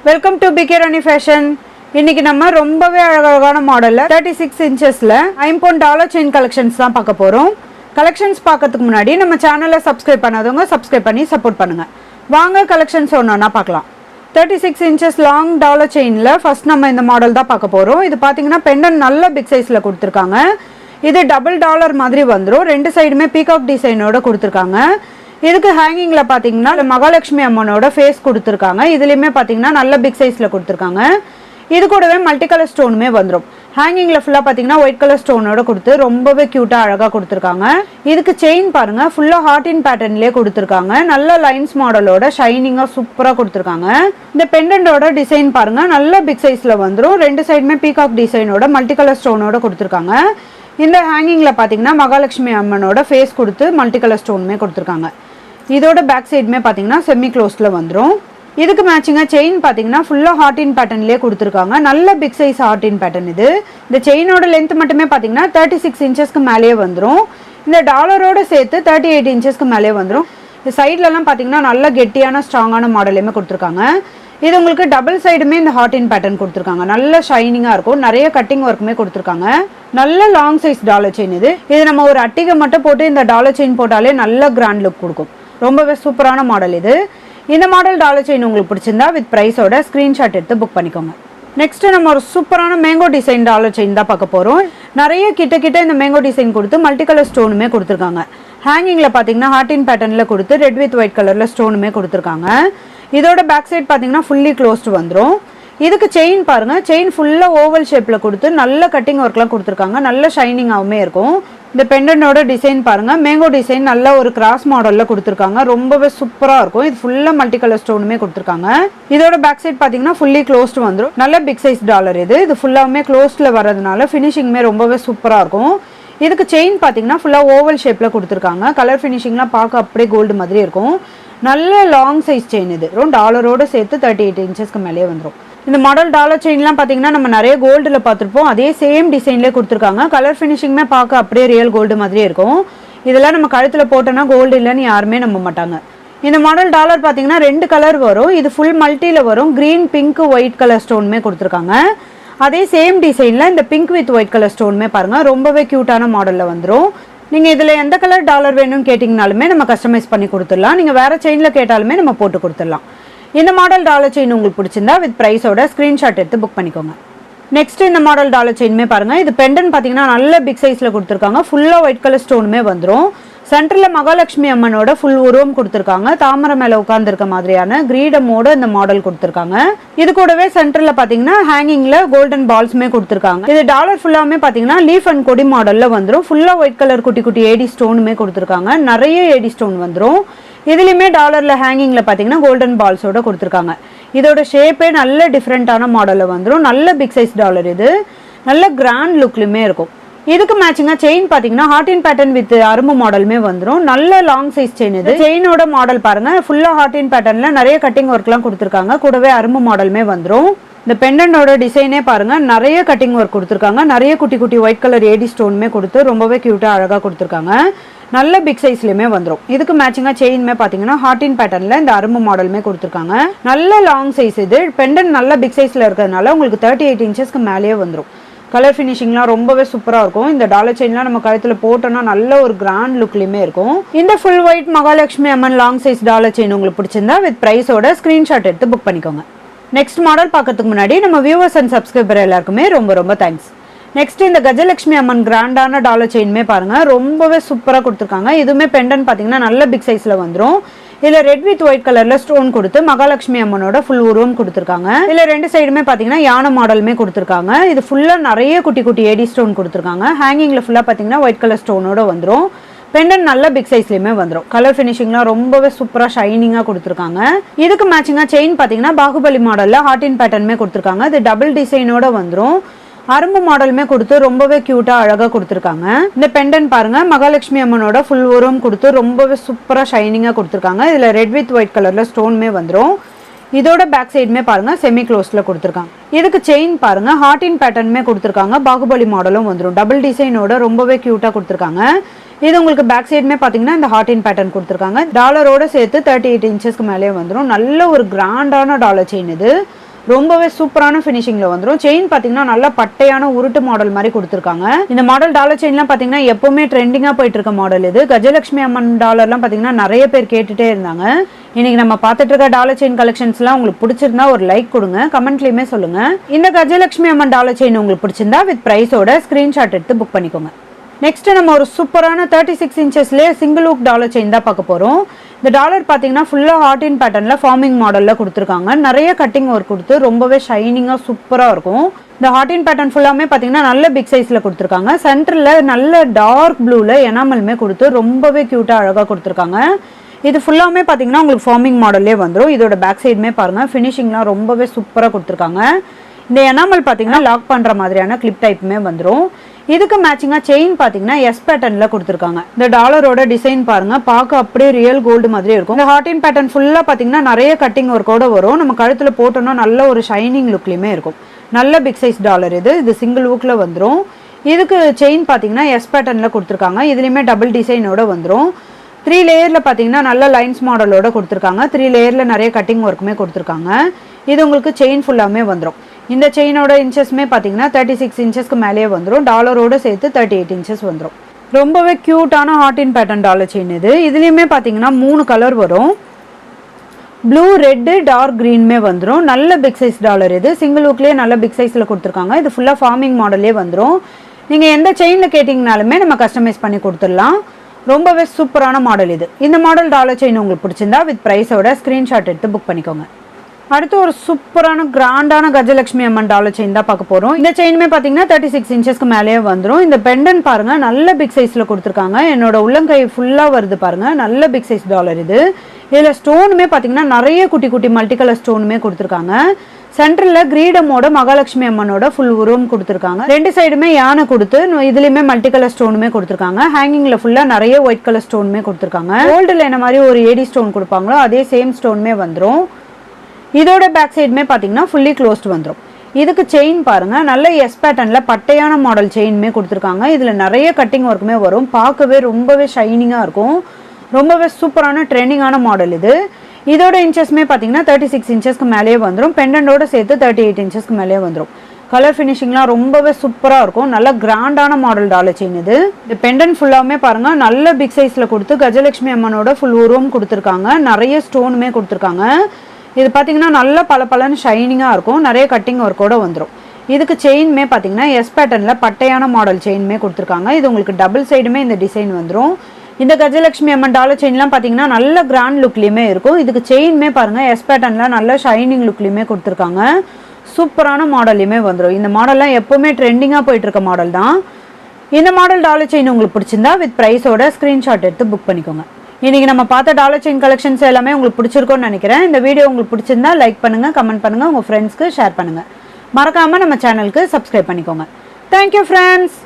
Welcome to PK Rani fashion. இன்னைக்கு நம்ம ரொம்பவே அழகான மாடல்ல 36 இன்ச்சஸ்ல ஐம்பொன் டாலர் செயின் கலெக்ஷன்ஸ் தான் பார்க்க போறோம். கலெக்ஷன்ஸ் பார்க்கறதுக்கு முன்னாடி நம்ம சேனலை சப்ஸ்கிரைப் பண்ணாதவங்க சப்ஸ்கிரைப் பண்ணி சப்போர்ட் பண்ணுங்க. வாங்க கலெக்ஷன்ஸ் ஒன்றா பார்க்கலாம். 36 இன்ச்சஸ் லாங் டாலர் செயினில் ஃபர்ஸ்ட் நம்ம இந்த மாடல் தான் பார்க்க போகிறோம். இது பார்த்தீங்கன்னா பெண்டன் நல்ல பிக் சைஸில் கொடுத்துருக்காங்க. இது டபுள் டாலர் மாதிரி வந்துடும். ரெண்டு சைடுமே பீகாக் டிசைனோட கொடுத்துருக்காங்க. இதுக்கு ஹேங்கிங்கில் பார்த்தீங்கன்னா மகாலட்சுமி அம்மனோட ஃபேஸ் கொடுத்துருக்காங்க. இதுலேயுமே பார்த்தீங்கன்னா நல்ல பிக் சைஸில் கொடுத்துருக்காங்க. இது கூடவே மல்டி கலர் ஸ்டோனுமே வந்துடும். ஹேங்கிங்கில் ஃபுல்லாக பார்த்தீங்கன்னா ஒயிட் கலர் ஸ்டோனோட கொடுத்து ரொம்பவே க்யூட்டாக அழகாக கொடுத்துருக்காங்க. இதுக்கு செயின் பாருங்கள் ஃபுல்லாக ஹார்ட் இன் பேட்டர்ன்லேயே கொடுத்துருக்காங்க. நல்ல லைன்ஸ் மாடலோட ஷைனிங்காக சூப்பராக கொடுத்துருக்காங்க. இந்த பெண்டன்டோட டிசைன் பாருங்கள் நல்ல பிக் சைஸில் வந்துடும். ரெண்டு சைடுமே பீகாக் டிசைனோட மல்டி கலர் ஸ்டோனோட கொடுத்துருக்காங்க. இந்த ஹேங்கிங்கில் பார்த்தீங்கன்னா மகாலட்சுமி அம்மனோட ஃபேஸ் கொடுத்து மல்டி கலர் ஸ்டோனுமே கொடுத்துருக்காங்க. இதோட பேக் சைடுமே பார்த்தீங்கன்னா செமி க்ளோஸில் வந்துடும். இதுக்கு மேட்சிங்காக செயின் பார்த்தீங்கன்னா ஃபுல்லாக ஹார்ட் இன் பேட்டர்ன்லேயே கொடுத்துருக்காங்க. நல்ல பிக் சைஸ் ஹார்ட் இன் பேட்டர்ன் இது. இந்த செயினோட லென்த் மட்டுமே பார்த்தீங்கன்னா 36 இன்ச்சஸ்க்கு மேலேயே வந்துடும். இந்த டாலரோட சேர்த்து 38 இன்ச்சஸ்க்கு மேலேயே வந்துடும். இந்த சைட்லலாம் பார்த்தீங்கன்னா நல்ல கெட்டியான ஸ்ட்ராங்கான மாடலையுமே கொடுத்துருக்காங்க. இது உங்களுக்கு டபுள் சைடுமே இந்த ஹார்ட் இன் பேட்டர்ன் கொடுத்துருக்காங்க. நல்ல ஷைனிங்காக இருக்கும். நிறைய கட்டிங் ஒர்க்குமே கொடுத்துருக்காங்க. நல்ல லாங் சைஸ் டாலர் செயின் இது. இது நம்ம ஒரு அட்டிகை மட்டும் போட்டு இந்த டாலர் செயின் போட்டாலே நல்ல கிராண்ட் லுக் கொடுக்கும். ரொம்பவே சூப்பரான மாடல் இது. இந்த மாடல் டாலர் செயின் உங்களுக்கு பிடிச்சிருந்தா வித் ப்ரைஸோட ஸ்க்ரீன்ஷாட் எடுத்து புக் பண்ணிக்கோங்க. நெக்ஸ்ட் நம்ம ஒரு சூப்பரான மேங்கோ டிசைன் டாலர் செயின் தான் பார்க்க போகிறோம். நிறைய கிட்ட இந்த மேங்கோ டிசைன் கொடுத்து மல்டி கலர் ஸ்டோனுமே கொடுத்துருக்காங்க. ஹேங்கிங்கில் பார்த்தீங்கன்னா ஹார்ட் இன் பேட்டர்னில் கொடுத்து ரெட் வித் ஒயிட் கலரில் ஸ்டோனுமே கொடுத்துருக்காங்க. இதோட பேக் சைட் பார்த்தீங்கன்னா ஃபுல்லி க்ளோஸ்டு வந்துடும். இதுக்கு செயின் பாருங்கள், செயின் ஃபுல்லாக ஓவல் ஷேப்பில் கொடுத்து நல்ல கட்டிங் ஒர்க்லாம் கொடுத்துருக்காங்க. நல்ல ஷைனிங்காகவுமே இருக்கும். இந்த பெண்டனோட டிசைன் பாருங்கள், மேங்கோ டிசைன் நல்ல ஒரு கிராஸ் மாடலில் கொடுத்துருக்காங்க. ரொம்பவே சூப்பராக இருக்கும். இது ஃபுல்லாக மல்டி கலர் ஸ்டோனுமே கொடுத்துருக்காங்க. இதோட பேக் சைட் பார்த்தீங்கன்னா ஃபுல்லி க்ளோஸ்டு வந்துடும். நல்ல பிக் சைஸ் டாலர் இது. இது ஃபுல்லாகவுமே க்ளோஸ்டில் வரதுனால ஃபினிஷிங்குமே ரொம்பவே சூப்பராக இருக்கும். இதுக்கு செயின் பார்த்தீங்கன்னா ஃபுல்லாக ஓவல் ஷேப்பில் கொடுத்துருக்காங்க. கலர் ஃபினிஷிங்லாம் பார்க்க அப்படியே கோல்டு மாதிரி இருக்கும். நல்ல லாங் சைஸ் செயின் இது. டாலரோட சேர்த்து 38 இன்ச்சஸ்க்கு மேலேயே வந்துடும். இந்த மாடல் டாலர் செயின்லாம் பார்த்தீங்கன்னா நம்ம நிறைய கோல்டில் பார்த்துருப்போம். அதே சேம் டிசைன்லேயே கொடுத்துருக்காங்க. கலர் ஃபினிஷிங்குமே பார்க்க அப்படியே ரியல் கோல்டு மாதிரியே இருக்கும். இதெல்லாம் நம்ம கழுத்தில் போட்டோன்னா கோல்டு இல்லைன்னு யாருமே நம்ப மாட்டாங்க. இந்த மாடல் டாலர் பார்த்தீங்கன்னா ரெண்டு கலர் வரும். இது ஃபுல் மல்டியில் வரும். க்ரீன் பிங்க் ஒயிட் கலர் ஸ்டோனுமே கொடுத்துருக்காங்க. அதே சேம் டிசைனில் இந்த பிங்க் வித் ஒயிட் கலர் ஸ்டோனுமே பாருங்கள் ரொம்பவே க்யூட்டான மாடலில் வந்துடும். நீங்கள் இதில் எந்த கலர் டாலர் வேணும்னு கேட்டிங்கனாலுமே நம்ம கஸ்டமைஸ் பண்ணி கொடுத்துடலாம். நீங்கள் வேறு செயினில் கேட்டாலுமே நம்ம போட்டு கொடுத்துடலாம். இந்த மாடல் டாலர் செயின் உங்களுக்கு பிடிச்சிருந்தா வித் ப்ரைஸோட ஸ்க்ரீன்ஷாட் எடுத்து புக் பண்ணிக்கோங்க. நெக்ஸ்ட் இந்த மாடல் டாலர் செயினுமே பாருங்கள். இது பெண்டன் பார்த்தீங்கன்னா நல்ல பிக் சைஸில் கொடுத்துருக்காங்க. ஃபுல்லாக ஒயிட் கலர் ஸ்டோனுமே வந்துடும். சென்டரில் மகாலட்சுமி அம்மனோட ஃபுல் உருவம் கொடுத்துருக்காங்க. தாமரை மேலே உட்காந்துருக்க மாதிரியான கிரீடமோட இந்த மாடல் கொடுத்துருக்காங்க. இது கூடவே சென்டரில் பார்த்தீங்கன்னா ஹேங்கிங்கில் கோல்டன் பால்ஸுமே கொடுத்துருக்காங்க. இது டாலர் ஃபுல்லாமே பார்த்தீங்கன்னா லீஃப் அண்ட் கொடி மாடலில் வந்துடும். ஃபுல்லாக ஒயிட் கலர் குட்டி குட்டி ஏடி ஸ்டோனுமே கொடுத்துருக்காங்க. நிறைய ஏடி ஸ்டோன் வந்துடும். இதுலேயுமே டாலரில் ஹேங்கிங்கில் பார்த்தீங்கன்னா கோல்டன் பால்ஸோட கொடுத்துருக்காங்க. இதோட ஷேப்பே நல்ல டிஃப்ரெண்ட்டான மாடலில் வந்துடும். நல்ல பிக் சைஸ் டாலர் இது. நல்ல கிராண்ட் லுக்லையுமே இருக்கும். இதுக்கு மேட்சிங்காக செயின் பார்த்தீங்கன்னா ஹார்ட் இன் பேட்டர்ன் வித் அரும்பு மாடலுமே வந்துடும். நல்ல லாங் சைஸ் செயின் இது. செயினோட மாடல் பாருங்கள் ஃபுல்லாக ஹார்ட் இன் பேட்டர்னில் நிறைய கட்டிங் ஒர்க்லாம் கொடுத்துருக்காங்க. கூடவே அரும்பு மாடலுமே வந்துடும். இந்த பெண்டனோட டிசைனே பாருங்கள் நிறைய கட்டிங் ஒர்க் கொடுத்துருக்காங்க. நிறைய குட்டி குட்டி ஒயிட் கலர் ஏடி ஸ்டோனுமே கொடுத்து ரொம்பவே க்யூட்டாக அழகாக கொடுத்துருக்காங்க. நல்ல பிக் சைஸ்லையுமே வந்துடும். இதுக்கு மேட்சிங்காக செயின்மே பார்த்தீங்கன்னா ஹார்ட் இன் பேட்டர்னில் இந்த அரும்பு மாடலுமே கொடுத்துருக்காங்க. நல்ல லாங் சைஸ் இது. பெண்டன் நல்ல பிக் சைஸில் இருக்கிறதுனால உங்களுக்கு 38 இன்ச்சஸ்க்கு மேலேயே வந்துடும். கலர் ஃபினிஷிங்லாம் ரொம்பவே சூப்பராக இருக்கும். இந்த டாலர் செயின்லாம் நம்ம கழுத்தில் போட்டோன்னா நல்ல ஒரு கிராண்ட் லுக்லையுமே இருக்கும். இந்த ஃபுல் ஒயிட் மகாலட்சுமி அம்மன் லாங் சைஸ் டாலர் செயின் உங்களுக்கு பிடிச்சிருந்தா வித் ப்ரைஸோட ஸ்க்ரீன்ஷாட் எடுத்து புக் பண்ணிக்கோங்க. நெக்ஸ்ட் மாடல் பார்க்கறதுக்கு முன்னாடி நம்ம வியூவர்ஸ் அண்ட் சப்ஸ்கிரைபர் எல்லாருக்குமே ரொம்ப தேங்க்ஸ். நெக்ஸ்ட் இந்த கஜலட்சுமி அம்மன் கிராண்டான டாலர் செயினுமே பாருங்கள் ரொம்பவே சூப்பராக கொடுத்துருக்காங்க. இதுவுமே பெண்டன் பார்த்தீங்கன்னா நல்ல பிக் சைஸில் வந்துடும். இதில் ரெட் வித் ஒயிட் கலரில் ஸ்டோன் கொடுத்து மகாலட்சுமி அம்மனோட ஃபுல் உருவம் கொடுத்துருக்காங்க. இதில் ரெண்டு சைடுமே பார்த்தீங்கன்னா யானை மாடலுமே கொடுத்துருக்காங்க. இது ஃபுல்லாக நிறைய குட்டி குட்டி ஏடி ஸ்டோன் கொடுத்துருக்காங்க. ஹேங்கிங்கில் ஃபுல்லாக பார்த்தீங்கன்னா ஒயிட் கலர் ஸ்டோனோட வந்துடும். பெண்டன் நல்ல பிக் சைஸ்லையுமே வந்துடும். கலர் ஃபினிஷிங்லாம் ரொம்பவே சூப்பராக ஷைனிங்காக கொடுத்துருக்காங்க. இதுக்கு மேட்சிங்காக செயின் பார்த்தீங்கன்னா பாகுபலி மாடலில் ஹார்ட் இன் பேட்டர்னுமே கொடுத்துருக்காங்க. இது டபுள் டிசைனோட வந்துடும். அரும்பு மாடலுமே கொடுத்து ரொம்பவே க்யூட்டாக அழகாக கொடுத்துருக்காங்க. இந்த பெண்டன் பாருங்கள் மகாலட்சுமி அம்மனோட ஃபுல் உருவம் கொடுத்து ரொம்பவே சூப்பராக ஷைனிங்காக கொடுத்துருக்காங்க. இதில் ரெட் வித் ஒயிட் கலரில் ஸ்டோனுமே வந்துடும். இதோட பேக் சைடுமே பாருங்கள் செமி க்ளோஸில் கொடுத்துருக்காங்க. இதுக்கு செயின் பாருங்கள் ஹார்ட் இன் பேட்டர்னுமே கொடுத்துருக்காங்க. பாகுபலி மாடலும் வந்துடும். டபுள் டிசைனோட ரொம்பவே க்யூட்டாக கொடுத்துருக்காங்க. இது உங்களுக்கு பேக் சைடுமே பார்த்தீங்கன்னா இந்த ஹார்ட் இன் பேட்டர்ன் கொடுத்துருக்காங்க. டாலரோட சேர்த்து 38 இன்ச்சஸ்க்கு மேலே வந்துடும். நல்ல ஒரு கிராண்டான டாலர் செயின் இது. ரொம்பவே சூப்பரான ஃபினிஷிங்ல வந்துரும். செயின் பாத்தீங்கன்னா நல்ல பட்டையான உருட்டு மாடல் மாதிரி கொடுத்துருக்காங்க. இந்த மாடல் டாலர் செயின்லாம் பாத்தீங்கன்னா எப்பவுமே ட்ரெண்டிங்கா போயிட்டு இருக்க மாடல் இது. கஜலட்சுமி அம்மன் டாலர்லாம் பாத்தீங்கன்னா நிறைய பேர் கேட்டுட்டே இருந்தாங்க. இன்னைக்கு நம்ம பார்த்துட்டு இருக்க டாலர் செயின் கலெக்ஷன்ஸ்லாம் உங்களுக்கு பிடிச்சிருந்தா ஒரு லைக் கொடுங்க, கமெண்ட்லயுமே சொல்லுங்க. இந்த கஜலட்சுமி அம்மன் டாலர் செயின் உங்களுக்கு பிடிச்சிருந்தா வித் பிரைஸோட ஸ்கிரீன்ஷாட் எடுத்து புக் பண்ணிக்கோங்க. நெக்ஸ்ட் நம்ம ஒரு சூப்பரான 36 இன்ச்சஸ்லேயே சிங்கிள் ஹூக் டாலர் செயின் தான் பார்க்க போகிறோம். இந்த டாலர் பார்த்தீங்கன்னா ஃபுல்லாக ஹார்ட் இன் பேட்டர்னில் ஃபார்மிங் மாடலில் கொடுத்துருக்காங்க. நிறைய கட்டிங் ஒர்க் கொடுத்து ரொம்பவே ஷைனிங்காக சூப்பராக இருக்கும். இந்த ஹார்ட் இன் பேட்டர்ன் ஃபுல்லாமே பார்த்தீங்கன்னா நல்ல பிக் சைஸில் கொடுத்துருக்காங்க. சென்டரில் நல்ல டார்க் ப்ளூவில் எனாமலுமே கொடுத்து ரொம்பவே க்யூட்டாக அழகாக கொடுத்துருக்காங்க. இது ஃபுல்லாமே பார்த்தீங்கன்னா உங்களுக்கு ஃபார்மிங் மாடல்லே வந்துடும். இதோட பேக் சைடுமே பாருங்கள், ஃபினிஷிங்லாம் ரொம்பவே சூப்பராக கொடுத்துருக்காங்க. இந்த எனாமல் பார்த்தீங்கன்னா லாக் பண்ணுற மாதிரியான கிளிப் டைப்புமே வந்துடும். இதுக்கு மேட்சிங்காக செயின் பார்த்தீங்கன்னா எஸ் பேட்டர்னில் கொடுத்துருக்காங்க. இந்த டாலரோட டிசைன் பாருங்க, பார்க்க அப்படியே ரியல் கோல்டு மாதிரி இருக்கும். இந்த ஹார்ட் இன் பேட்டர்ன் ஃபுல்லாக பார்த்தீங்கன்னா நிறைய கட்டிங் ஒர்க்கோட வரும். நம்ம கழுத்தில் போட்டோம்னா நல்ல ஒரு ஷைனிங் லுக்லையுமே இருக்கும். நல்ல பிக் சைஸ் டாலர் இது சிங்கிள் ஹூக்கில் வந்துடும். இதுக்கு செயின் பார்த்தீங்கன்னா எஸ் பேட்டர்னில் கொடுத்துருக்காங்க. இதுலேயுமே டபுள் டிசைனோட வந்துடும். 3 லேயரில் பார்த்தீங்கன்னா நல்ல லைன்ஸ் மாடலோட கொடுத்துருக்காங்க. 3 லேயரில் நிறைய கட்டிங் ஒர்க்குமே கொடுத்துருக்காங்க. இது உங்களுக்கு செயின் ஃபுல்லாமே வந்துடும். இந்த செயினோட இன்ச்சஸ்மே பார்த்தீங்கன்னா 36 இன்ச்சஸ்க்கு மேலேயே வந்துடும். டாலரோட சேர்த்து 38 இன்ச்சஸ் வந்துடும். ரொம்பவே க்யூட்டான ஹார்ட் இன் பேட்டர்ன் டாலர் செயின் இது. இதுலேயுமே பார்த்தீங்கன்னா 3 கலர் வரும். ப்ளூ, ரெட்டு, டார்க் க்ரீனுமே வந்துடும். நல்ல பிக் சைஸ் டாலர் இது. சிங்கிள் ஹூக்லேயே நல்ல பிக் சைஸில் கொடுத்துருக்காங்க. இது ஃபுல்லாக ஃபார்மிங் மாடல்லே வந்துடும். நீங்கள் எந்த செயினில் கேட்டிங்கனாலுமே நம்ம கஸ்டமைஸ் பண்ணி கொடுத்துடலாம். ரொம்பவே சூப்பரான மாடல் இது. இந்த மாடல் டாலர் செயின் உங்களுக்கு பிடிச்சிருந்தா வித் ப்ரைஸோட ஸ்க்ரீன்ஷாட் எடுத்து புக் பண்ணிக்கோங்க. அடுத்து ஒரு சூப்பரான கிராண்டான கஜலட்சுமி அம்மன் டாலர் செயின் தான் பார்க்க போகிறோம். இந்த செயினுமே பார்த்தீங்கன்னா 36 இன்ச்சஸ்க்கு மேலேயே வந்துடும். இந்த பெண்டன் பாருங்கள், நல்ல பிக் சைஸில் கொடுத்துருக்காங்க. என்னோட உள்ளங்கை ஃபுல்லாக வருது பாருங்கள், நல்ல பிக் சைஸ் டாலர் இது. இதில் ஸ்டோனுமே பார்த்தீங்கன்னா நிறைய குட்டி குட்டி மல்டி கலர் ஸ்டோனுமே கொடுத்துருக்காங்க. சென்டரில் கிரீடமோட மகாலட்சுமி அம்மனோட ஃபுல் உருவம் கொடுத்துருக்காங்க. 2 சைடுமே யானை கொடுத்து இதுலேயுமே மல்டி கலர் ஸ்டோனுமே கொடுத்துருக்காங்க. ஹேங்கிங்கில் ஃபுல்லாக நிறைய ஒயிட் கலர் ஸ்டோனுமே கொடுத்துருக்காங்க. கோல்டில் என்ன மாதிரி ஒரு ஏடி ஸ்டோன் கொடுப்பாங்களோ அதே சேம் ஸ்டோனுமே வந்துடும். இதோட பேக் சைடுமே பார்த்தீங்கன்னா ஃபுல்லி க்ளோஸ்ட் வந்துடும். இதுக்கு செயின் பாருங்க, நல்ல எஸ் பேட்டர்னில் பட்டையான மாடல் செயினுமே கொடுத்துருக்காங்க. இதில் நிறைய கட்டிங் ஒர்க்குமே வரும். பார்க்கவே ரொம்பவே ஷைனிங்காக இருக்கும். ரொம்பவே சூப்பரான ட்ரெண்டிங்கான மாடல் இது. இதோட இன்ச்சஸ்மே பார்த்தீங்கன்னா 36 இன்ச்சஸ்க்கு மேலேயே வந்துடும். பெண்டனோட சேர்த்து 38 இன்ச்சஸ்க்கு மேலேயே வந்துடும். கலர் ஃபினிஷிங்லாம் ரொம்பவே சூப்பராக இருக்கும். நல்ல கிராண்டான மாடல் டாலர் செயின் இது. இந்த பெண்டன் ஃபுல்லாமே பாருங்க, நல்ல பிக் சைஸில் கொடுத்து கஜலட்சுமி அம்மனோட ஃபுல் உருவம் கொடுத்துருக்காங்க. நிறைய ஸ்டோனுமே கொடுத்துருக்காங்க. இது பார்த்தீங்கன்னா நல்ல பளபளன்னு ஷைனிங்காக இருக்கும். நிறைய கட்டிங் ஒர்க்கோட வந்துடும். இதுக்கு செயின்மே பார்த்தீங்கன்னா எஸ் பேட்டர்னில் பட்டையான மாடல் செயின்மே கொடுத்துருக்காங்க. இது உங்களுக்கு டபுள் சைடுமே இந்த டிசைன் வந்துடும். இந்த கஜலட்சுமி அம்மன் டாலர் செயின்லாம் பார்த்தீங்கன்னா நல்ல கிராண்ட் லுக்லேயுமே இருக்கும். இதுக்கு செயின்மே பாருங்கள் எஸ் பேட்டர்னில் நல்ல ஷைனிங் லுக்லேயுமே கொடுத்துருக்காங்க. சூப்பரான மாடல்லையுமே வந்துடும். இந்த மாடல்லாம் எப்போவுமே ட்ரெண்டிங்காக போயிட்டு இருக்க மாடல் தான். இந்த மாடல் டாலர் செயின் உங்களுக்கு பிடிச்சிருந்தா வித் ப்ரைஸோட ஸ்க்ரீன்ஷாட் எடுத்து புக் பண்ணிக்கோங்க. இன்றைக்கி நம்ம பார்த்த டாலர் செயின் கலெக்ஷன்ஸ் எல்லாமே உங்களுக்கு பிடிச்சிருக்கும்னு நினைக்கிறேன். இந்த வீடியோ உங்களுக்கு பிடிச்சிருந்தா லைக் பண்ணுங்கள், கமெண்ட் பண்ணுங்கள், உங்கள் ஃப்ரெண்ட்ஸ்க்கு ஷேர் பண்ணுங்கள். மறக்காமல் நம்ம சேனலுக்கு சப்ஸ்கிரைப் பண்ணிக்கோங்க. Thank you friends.